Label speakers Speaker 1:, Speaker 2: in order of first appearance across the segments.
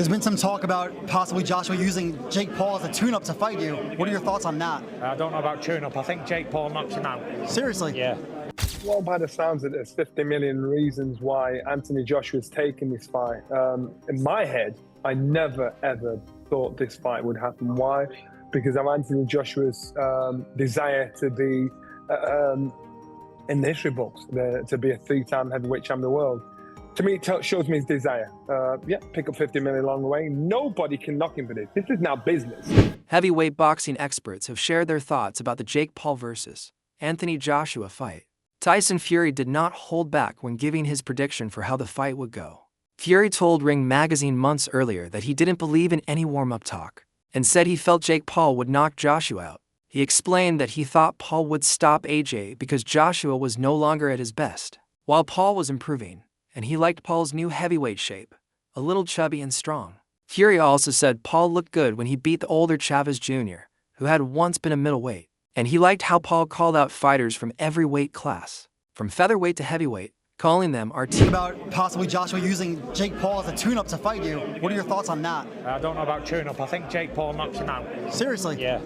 Speaker 1: There's been some talk about possibly Joshua using Jake Paul as a tune-up to fight you. What are your thoughts on that?
Speaker 2: I don't know about tune-up. I think Jake Paul knocks him out.
Speaker 1: Seriously?
Speaker 2: Yeah.
Speaker 3: Well, by the sounds of it, there's 50 million reasons why Anthony Joshua's taking this fight. In my head, I never, ever thought this fight would happen. Why? Because of Anthony Joshua's desire to be in the history books, to be a three-time heavyweight champion of the world. To me, it shows me his desire. Pick up 50 million along the way. Nobody can knock him for this. This is now business.
Speaker 4: Heavyweight boxing experts have shared their thoughts about the Jake Paul versus Anthony Joshua fight. Tyson Fury did not hold back when giving his prediction for how the fight would go. Fury told Ring magazine months earlier that he didn't believe in any warm-up talk and said he felt Jake Paul would knock Joshua out. He explained that he thought Paul would stop AJ because Joshua was no longer at his best, while Paul was improving, and he liked Paul's new heavyweight shape, a little chubby and strong. Fury also said Paul looked good when he beat the older Chavez Jr., who had once been a middleweight, and he liked how Paul called out fighters from every weight class, from featherweight to heavyweight, calling them our team.
Speaker 1: About possibly Joshua using Jake Paul as a tune-up to fight you. What are your thoughts on that?
Speaker 2: I don't know about tune-up. I think Jake Paul knocks him out.
Speaker 1: Seriously?
Speaker 2: Yeah.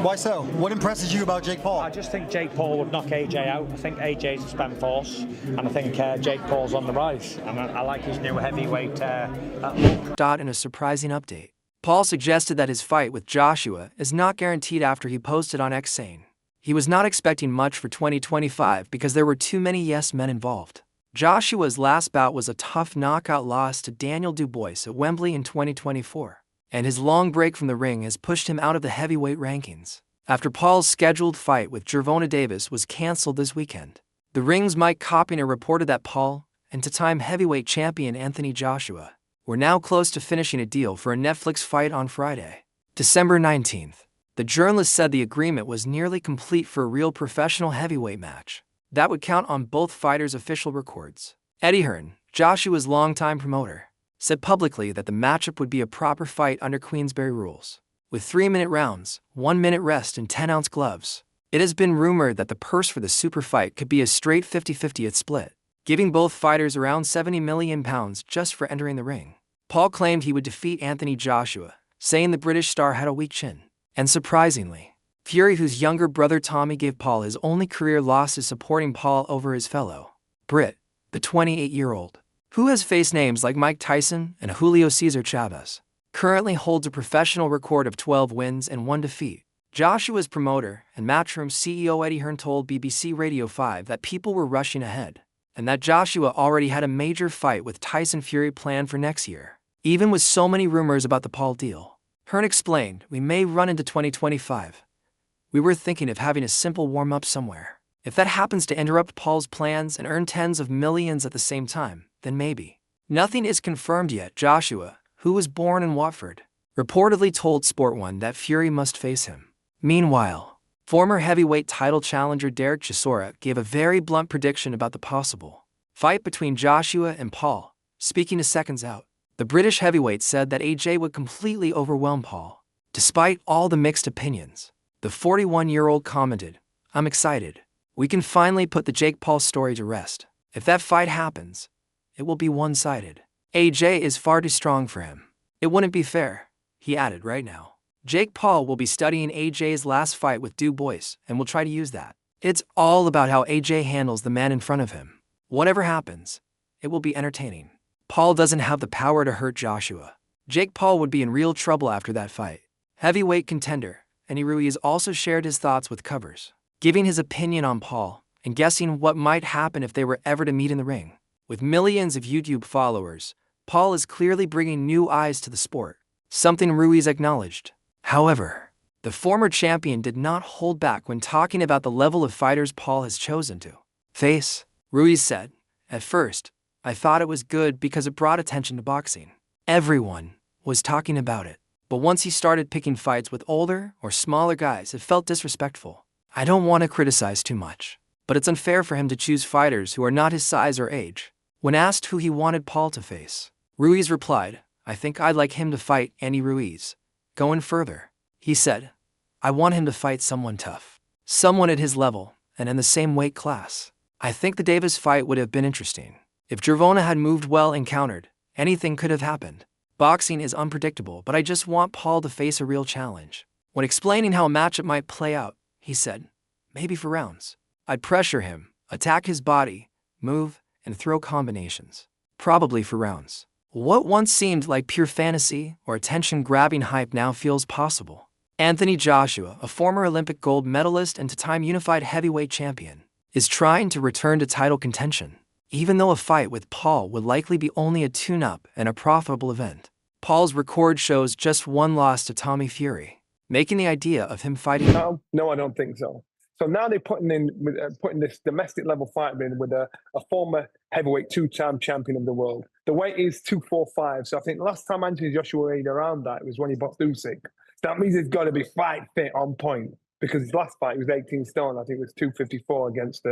Speaker 1: Why so? What impresses you about Jake Paul?
Speaker 2: I just think Jake Paul would knock AJ out. I think AJ's a spent force, and I think Jake Paul's on the rise. And I like his new heavyweight look.
Speaker 4: In a surprising update, Paul suggested that his fight with Joshua is not guaranteed after he posted on X saying he was not expecting much for 2025 because there were too many yes men involved. Joshua's last bout was a tough knockout loss to Daniel Dubois at Wembley in 2024, and his long break from the ring has pushed him out of the heavyweight rankings. After Paul's scheduled fight with Gervonta Davis was cancelled this weekend, the Ring's Mike Coppinger reported that Paul and two-time heavyweight champion Anthony Joshua were now close to finishing a deal for a Netflix fight on Friday, December 19th. The journalist said the agreement was nearly complete for a real professional heavyweight match that would count on both fighters' official records. Eddie Hearn, Joshua's longtime promoter, said publicly that the matchup would be a proper fight under Queensberry rules, with 3-minute rounds, 1-minute rest, and 10-ounce gloves. It has been rumored that the purse for the super fight could be a straight 50-50 split, giving both fighters around £70 million just for entering the ring. Paul claimed he would defeat Anthony Joshua, saying the British star had a weak chin. And surprisingly, Fury, whose younger brother Tommy gave Paul his only career loss, is supporting Paul over his fellow Brit, the 28-year-old, who has faced names like Mike Tyson and Julio Cesar Chavez, currently holds a professional record of 12 wins and 1 defeat. Joshua's promoter and Matchroom CEO Eddie Hearn told BBC Radio 5 that people were rushing ahead, and that Joshua already had a major fight with Tyson Fury planned for next year, even with so many rumors about the Paul deal. Hearn explained, "We may run into 2025. We were thinking of having a simple warm-up somewhere. If that happens to interrupt Paul's plans and earn tens of millions at the same time, then maybe." Nothing is confirmed yet. Joshua, who was born in Watford, reportedly told Sport 1 that Fury must face him. Meanwhile, former heavyweight title challenger Derek Chisora gave a very blunt prediction about the possible fight between Joshua and Paul, speaking to Seconds Out. The British heavyweight said that AJ would completely overwhelm Paul. Despite all the mixed opinions, the 41-year-old commented, "I'm excited. We can finally put the Jake Paul story to rest. If that fight happens, it will be one-sided. AJ is far too strong for him. It wouldn't be fair," he added. Right now, Jake Paul will be studying AJ's last fight with Dubois and will try to use that. It's all about how AJ handles the man in front of him. Whatever happens, it will be entertaining. Paul doesn't have the power to hurt Joshua. Jake Paul would be in real trouble after that fight. Heavyweight contender Andy Ruiz also shared his thoughts with Covers, giving his opinion on Paul and guessing what might happen if they were ever to meet in the ring. With millions of YouTube followers, Paul is clearly bringing new eyes to the sport, something Ruiz acknowledged. However, the former champion did not hold back when talking about the level of fighters Paul has chosen to face. Ruiz said, "At first, I thought it was good because it brought attention to boxing. Everyone was talking about it. But once he started picking fights with older or smaller guys, it felt disrespectful. I don't want to criticize too much, but it's unfair for him to choose fighters who are not his size or age." When asked who he wanted Paul to face, Ruiz replied, "I think I'd like him to fight Andy Ruiz." Going further, he said, "I want him to fight someone tough, someone at his level and in the same weight class. I think the Davis fight would have been interesting. If Gervonta had moved well and countered, Anything could have happened. Boxing is unpredictable, but I just want Paul to face a real challenge. When explaining how a matchup might play out, he said, maybe for rounds. I'd pressure him, attack his body, move, and throw combinations. Probably for rounds. What once seemed like pure fantasy or attention-grabbing hype now feels possible. Anthony Joshua, a former Olympic gold medalist and two-time unified heavyweight champion, is trying to return to title contention. Even though a fight with Paul would likely be only a tune-up and a profitable event, Paul's record shows just one loss to Tommy Fury, making the idea of him fighting.
Speaker 3: No, I don't think so. So now they're putting this domestic level fight in with a former heavyweight two-time champion of the world. The weight is 245. So I think last time Anthony Joshua weighed around that was when he boxed Usyk. That means he's got to be fight fit on point, because his last fight he was 18 stone. I think it was 254 against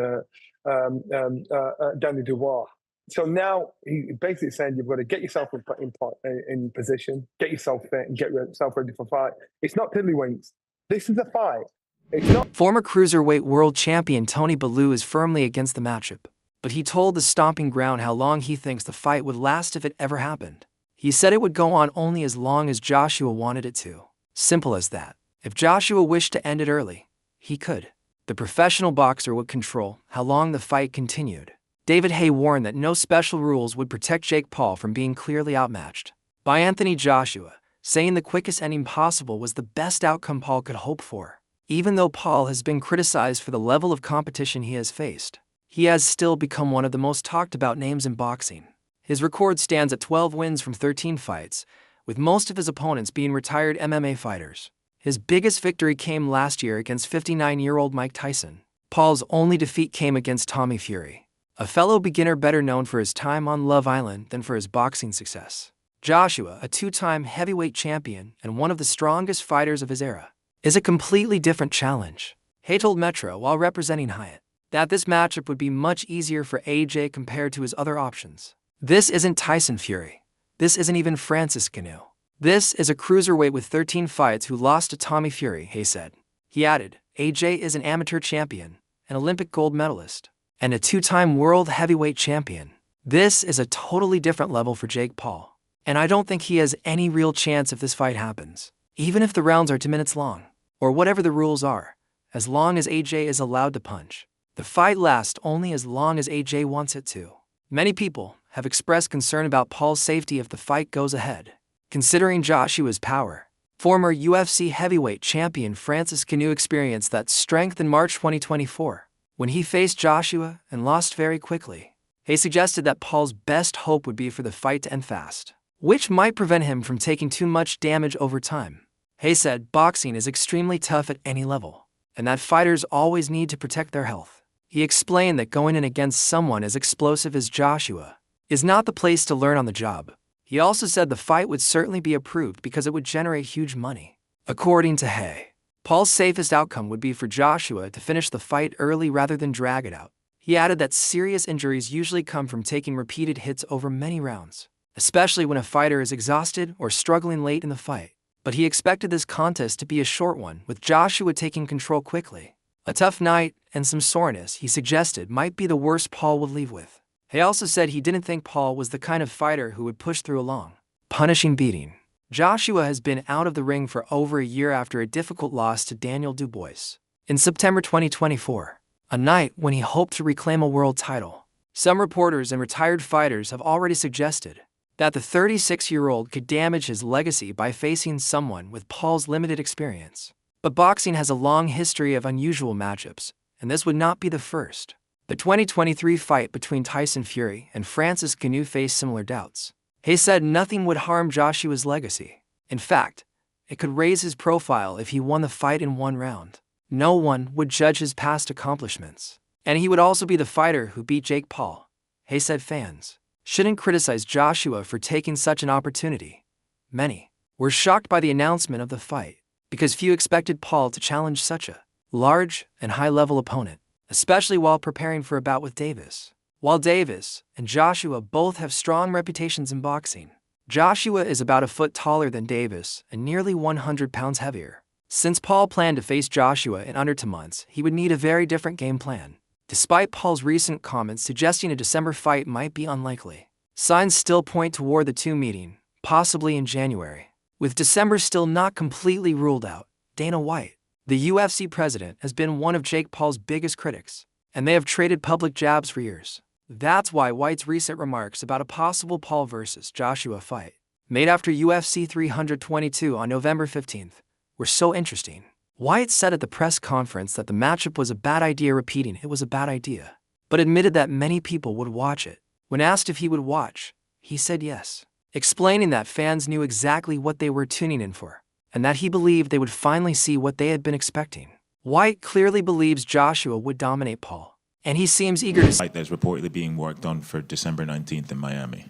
Speaker 3: Danny Dubois. So now he basically saying you've got to get yourself in position, get yourself fit, and get yourself ready for fight. It's not tiddlywinks. This is a fight. It's not.
Speaker 4: Former cruiserweight world champion Tony Bellew is firmly against the matchup, but he told the Stomping Ground how long he thinks the fight would last if it ever happened. He said it would go on only as long as Joshua wanted it to. Simple as that. If Joshua wished to end it early, he could. The professional boxer would control how long the fight continued. David Hay warned that no special rules would protect Jake Paul from being clearly outmatched by Anthony Joshua, saying the quickest ending possible was the best outcome Paul could hope for. Even though Paul has been criticized for the level of competition he has faced, he has still become one of the most talked about names in boxing. His record stands at 12 wins from 13 fights, with most of his opponents being retired MMA fighters. His biggest victory came last year against 59-year-old Mike Tyson. Paul's only defeat came against Tommy Fury, a fellow beginner better known for his time on Love Island than for his boxing success. Joshua, a two-time heavyweight champion and one of the strongest fighters of his era, is a completely different challenge. Hay told Metro while representing Hyatt that this matchup would be much easier for AJ compared to his other options. This isn't Tyson Fury. This isn't even Francis Ngannou. This is a cruiserweight with 13 fights who lost to Tommy Fury, Hay said. He added, AJ is an amateur champion, an Olympic gold medalist, and a two-time world heavyweight champion. This is a totally different level for Jake Paul, and I don't think he has any real chance if this fight happens. Even if the rounds are 2 minutes long, or whatever the rules are, as long as AJ is allowed to punch. The fight lasts only as long as AJ wants it to. Many people have expressed concern about Paul's safety if the fight goes ahead. Considering Joshua's power, former UFC heavyweight champion Francis Ngannou experienced that strength in March 2024, when he faced Joshua and lost very quickly. Hay suggested that Paul's best hope would be for the fight to end fast, which might prevent him from taking too much damage over time. Hay said boxing is extremely tough at any level, and that fighters always need to protect their health. He explained that going in against someone as explosive as Joshua is not the place to learn on the job. He also said the fight would certainly be approved because it would generate huge money. According to Hay, Paul's safest outcome would be for Joshua to finish the fight early rather than drag it out. He added that serious injuries usually come from taking repeated hits over many rounds, especially when a fighter is exhausted or struggling late in the fight. But he expected this contest to be a short one, with Joshua taking control quickly. A tough night and some soreness, he suggested, might be the worst Paul would leave with. He also said he didn't think Paul was the kind of fighter who would push through a long, punishing beating. Joshua has been out of the ring for over a year after a difficult loss to Daniel Dubois in September 2024, a night when he hoped to reclaim a world title. Some reporters and retired fighters have already suggested that the 36-year-old could damage his legacy by facing someone with Paul's limited experience. But boxing has a long history of unusual matchups, and this would not be the first. The 2023 fight between Tyson Fury and Francis Ngannou faced similar doubts. Hay said nothing would harm Joshua's legacy. In fact, it could raise his profile if he won the fight in one round. No one would judge his past accomplishments, and he would also be the fighter who beat Jake Paul. Hay said fans shouldn't criticize Joshua for taking such an opportunity. Many were shocked by the announcement of the fight, because few expected Paul to challenge such a large and high-level opponent, especially while preparing for a bout with Davis. While Davis and Joshua both have strong reputations in boxing, Joshua is about a foot taller than Davis and nearly 100 pounds heavier. Since Paul planned to face Joshua in under 2 months, he would need a very different game plan. Despite Paul's recent comments suggesting a December fight might be unlikely, Signs still point toward the two meeting, possibly in January. With December still not completely ruled out, Dana White, the UFC president, has been one of Jake Paul's biggest critics, and they have traded public jabs for years. That's why White's recent remarks about a possible Paul versus Joshua fight, made after UFC 322 on November 15th, were so interesting. White said at the press conference that the matchup was a bad idea, repeating it was a bad idea, but admitted that many people would watch it. When asked if he would watch, he said yes, explaining that fans knew exactly what they were tuning in for, and that he believed they would finally see what they had been expecting. White clearly believes Joshua would dominate Paul, and he seems eager to
Speaker 5: fight that's reportedly being worked on for December 19th in Miami.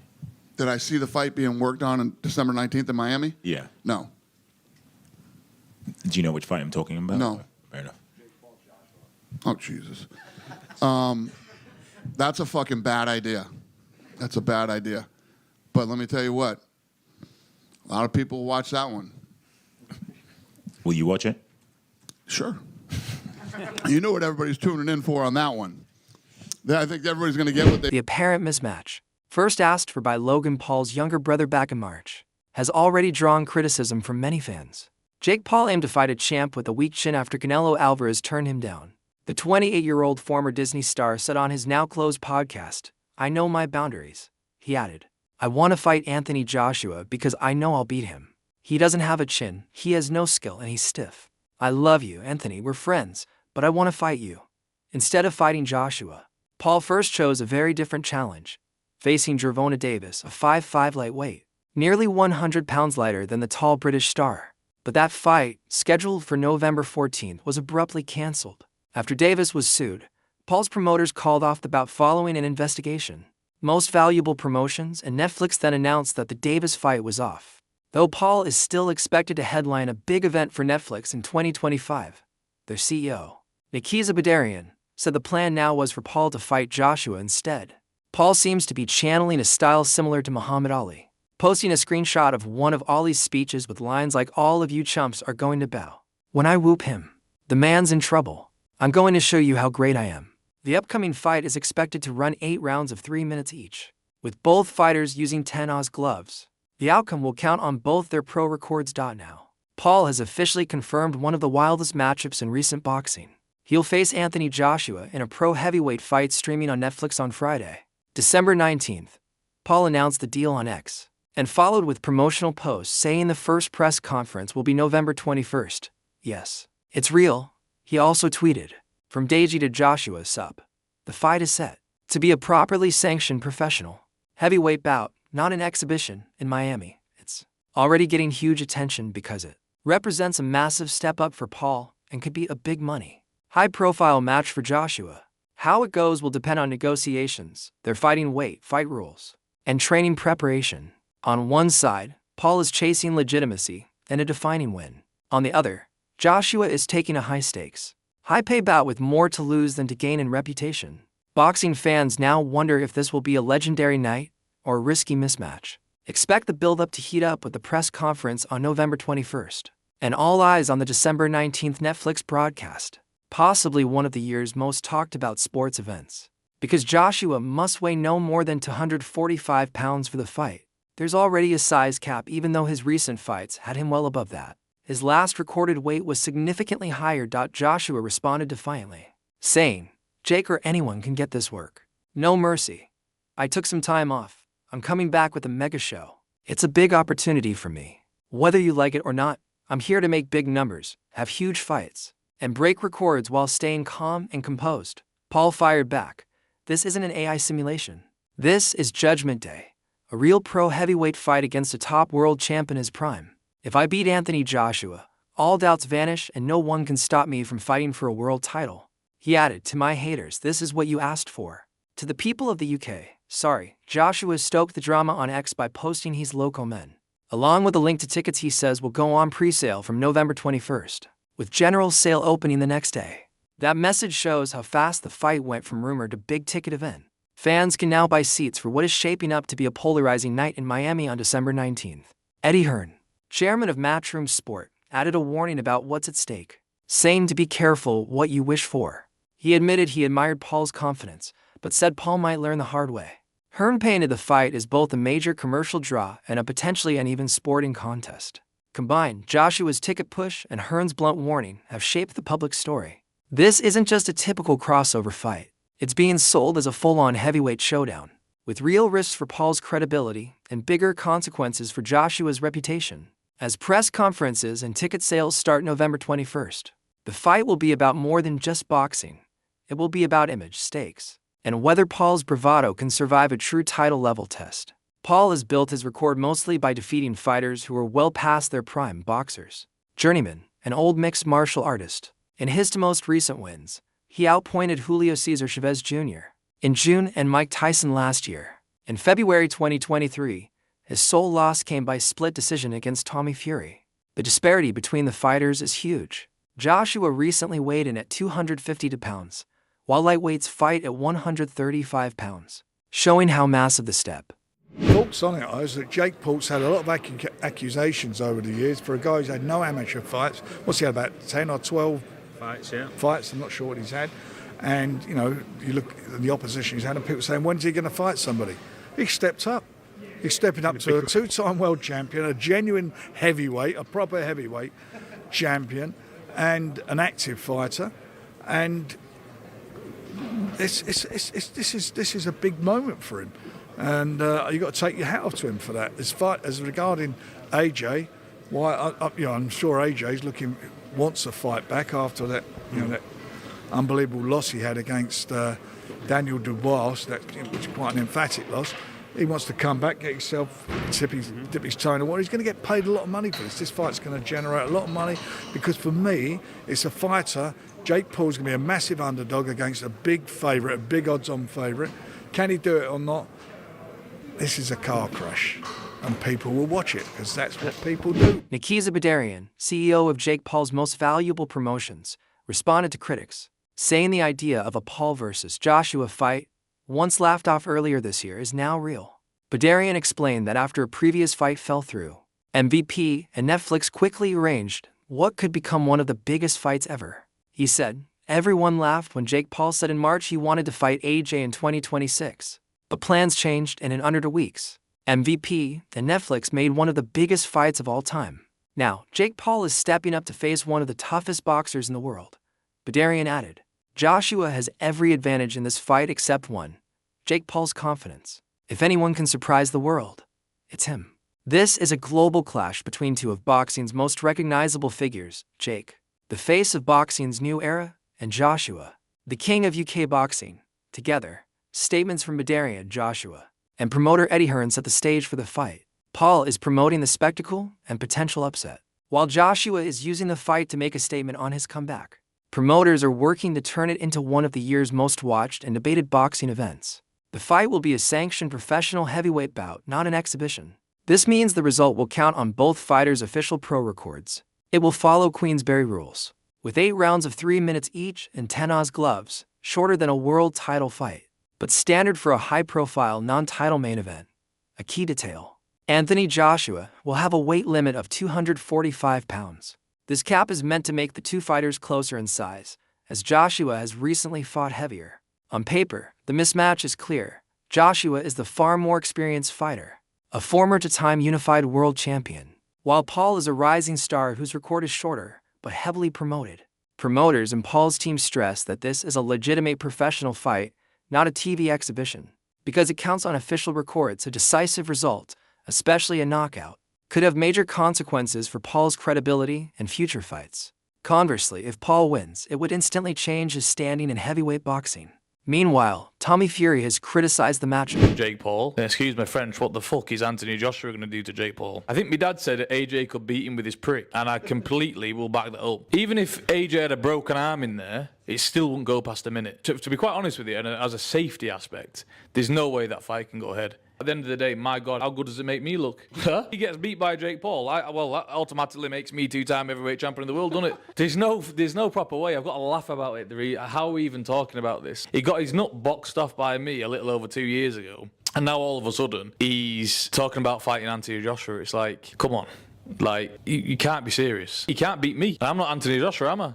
Speaker 6: Did I see the fight being worked on December 19th in Miami?
Speaker 5: Yeah.
Speaker 6: No.
Speaker 5: Do you know which fight I'm talking about?
Speaker 6: No.
Speaker 5: Fair enough.
Speaker 6: Oh, Jesus. That's a fucking bad idea. That's a bad idea. But let me tell you what. A lot of people will watch that one.
Speaker 5: Will you watch it?
Speaker 6: Sure. You know what everybody's tuning in for on that one. I think everybody's going to get what they...
Speaker 4: The apparent mismatch, first asked for by Logan Paul's younger brother back in March, has already drawn criticism from many fans. Jake Paul aimed to fight a champ with a weak chin after Canelo Alvarez turned him down. The 28-year-old former Disney star said on his now-closed podcast, "I know my boundaries." He added, "I want to fight Anthony Joshua because I know I'll beat him. He doesn't have a chin, he has no skill, and he's stiff. I love you, Anthony, we're friends, but I want to fight you." Instead of fighting Joshua, Paul first chose a very different challenge, facing Gervonta Davis, a 5'5" lightweight, nearly 100 pounds lighter than the tall British star. But that fight, scheduled for November 14th, was abruptly cancelled. After Davis was sued, Paul's promoters called off the bout following an investigation. Most Valuable Promotions and Netflix then announced that the Davis fight was off, though Paul is still expected to headline a big event for Netflix in 2025. Their CEO, Nikisa Badarian, said the plan now was for Paul to fight Joshua instead. Paul seems to be channeling a style similar to Muhammad Ali, posting a screenshot of one of Ali's speeches with lines like, "All of you chumps are going to bow when I whoop him. The man's in trouble. I'm going to show you how great I am." The upcoming fight is expected to run 8 rounds of 3 minutes each, with both fighters using 10 Oz gloves. The outcome will count on both their pro records. Now, Paul has officially confirmed one of the wildest matchups in recent boxing. He'll face Anthony Joshua in a pro heavyweight fight streaming on Netflix on Friday, December 19th. Paul announced the deal on X, and followed with promotional posts saying the first press conference will be November 21st. "Yes, it's real." He also tweeted, "From Deji to Joshua, sup. The fight is set to be a properly sanctioned professional heavyweight bout, not an exhibition, in Miami. It's already getting huge attention because it represents a massive step up for Paul and could be a big money, high-profile match for Joshua. How it goes will depend on negotiations, their fighting weight, fight rules, and training preparation. On one side, Paul is chasing legitimacy and a defining win. On the other, Joshua is taking a high-stakes, high-pay bout with more to lose than to gain in reputation. Boxing fans now wonder if this will be a legendary night or a risky mismatch. Expect the build-up to heat up with the press conference on November 21st, and all eyes on the December 19th Netflix broadcast, possibly one of the year's most talked-about sports events. Because Joshua must weigh no more than 245 pounds for the fight. There's already a size cap even though his recent fights had him well above that. His last recorded weight was significantly higher. Joshua responded defiantly, saying, "Jake or anyone can get this work. No mercy. I took some time off. I'm coming back with a mega show. It's a big opportunity for me. Whether you like it or not, I'm here to make big numbers, have huge fights, and break records while staying calm and composed." Paul fired back, "This isn't an AI simulation. This is Judgment Day. A real pro heavyweight fight against a top world champ in his prime. If I beat Anthony Joshua, all doubts vanish and no one can stop me from fighting for a world title." He added, "To my haters, this is what you asked for." To the people of the UK, sorry, Joshua stoked the drama on X by posting he's local men, along with a link to tickets he says will go on pre-sale from November 21st, with general sale opening the next day. That message shows how fast the fight went from rumor to big-ticket event. Fans can now buy seats for what is shaping up to be a polarizing night in Miami on December 19th. Eddie Hearn, chairman of Matchroom Sport, added a warning about what's at stake, saying to be careful what you wish for. He admitted he admired Paul's confidence, but said Paul might learn the hard way. Hearn painted the fight as both a major commercial draw and a potentially uneven sporting contest. Combined, Joshua's ticket push and Hearn's blunt warning have shaped the public story. This isn't just a typical crossover fight. It's being sold as a full-on heavyweight showdown, with real risks for Paul's credibility and bigger consequences for Joshua's reputation. As press conferences and ticket sales start November 21st, the fight will be about more than just boxing. It will be about image, stakes, and whether Paul's bravado can survive a true title-level test. Paul has built his record mostly by defeating fighters who are well past their prime: boxers, journeymen, and old mixed martial artists. In his two most recent wins, he outpointed Julio Cesar Chavez Jr. in June and Mike Tyson last year. In February 2023, his sole loss came by split decision against Tommy Fury. The disparity between the fighters is huge. Joshua recently weighed in at 252 pounds, while lightweights fight at 135 pounds, showing how massive the step.
Speaker 7: Thoughts on it is that Jake Paul's had a lot of accusations over the years for a guy who's had no amateur fights. What's he had, about 10 or 12 fights? I'm not sure what he's had. And, you know, you look at the opposition he's had and people saying, when's he going to fight somebody? He stepped up. He's stepping up to a two-time world champion, a genuine heavyweight, a proper heavyweight champion, and an active fighter. And this is a big moment for him. And you've got to take your hat off to him for that. As regarding AJ, I'm sure AJ's wants a fight back after that, that unbelievable loss he had against Daniel Dubois, which is quite an emphatic loss. He wants to come back, get himself, dip his toe in the water. He's going to get paid a lot of money for this. This fight's going to generate a lot of money because for me, it's a fighter. Jake Paul's going to be a massive underdog against a big favourite, a big odds-on favourite. Can he do it or not? This is a car crash, and people will watch it because that's what people do.
Speaker 4: Nikiza Badarian, CEO of Jake Paul's most valuable promotions, responded to critics, saying the idea of a Paul versus Joshua fight, once laughed off earlier this year, is now real. Badarian explained that after a previous fight fell through, MVP and Netflix quickly arranged what could become one of the biggest fights ever. He said, "Everyone laughed when Jake Paul said in March he wanted to fight AJ in 2026. But plans changed, and in under 2 weeks, MVP and Netflix made one of the biggest fights of all time. Now, Jake Paul is stepping up to face one of the toughest boxers in the world." Badarian added, "Joshua has every advantage in this fight except one: Jake Paul's confidence. If anyone can surprise the world, it's him." This is a global clash between two of boxing's most recognizable figures: Jake, the face of boxing's new era, and Joshua, the king of UK boxing. Together, statements from Badarian, Joshua, and promoter Eddie Hearn set the stage for the fight. Paul is promoting the spectacle and potential upset, while Joshua is using the fight to make a statement on his comeback. Promoters are working to turn it into one of the year's most watched and debated boxing events. The fight will be a sanctioned professional heavyweight bout, not an exhibition. This means the result will count on both fighters' official pro records. It will follow Queensberry rules, with 8 rounds of 3 minutes each and 10 Oz gloves, shorter than a world title fight, but standard for a high-profile non-title main event. A key detail: Anthony Joshua will have a weight limit of 245 pounds. This cap is meant to make the two fighters closer in size, as Joshua has recently fought heavier. On paper, the mismatch is clear. Joshua is the far more experienced fighter, a former two-time unified world champion, while Paul is a rising star whose record is shorter, but heavily promoted. Promoters and Paul's team stress that this is a legitimate professional fight, not a TV exhibition, because it counts on official records. A decisive result, especially a knockout, could have major consequences for Paul's credibility and future fights. Conversely, if Paul wins, it would instantly change his standing in heavyweight boxing. Meanwhile, Tommy Fury has criticized the matchup.
Speaker 8: Jake Paul. Excuse my French, what the fuck is Anthony Joshua going to do to Jake Paul? I think my dad said that AJ could beat him with his prick, and I completely will back that up. Even if AJ had a broken arm in there, it still wouldn't go past a minute. To be quite honest with you, and as a safety aspect, there's no way that fight can go ahead. At the end of the day, my God, how good does it make me look? He gets beat by Jake Paul. Well, that automatically makes me 2-time heavyweight champion of the world, doesn't it? There's no proper way. I've got to laugh about it. How are we even talking about this? He got his nut boxed off by me a little over 2 years ago, and now all of a sudden he's talking about fighting Anthony Joshua. It's like, come on. Like, you can't be serious. You can't beat me. I'm not Anthony Joshua, am I?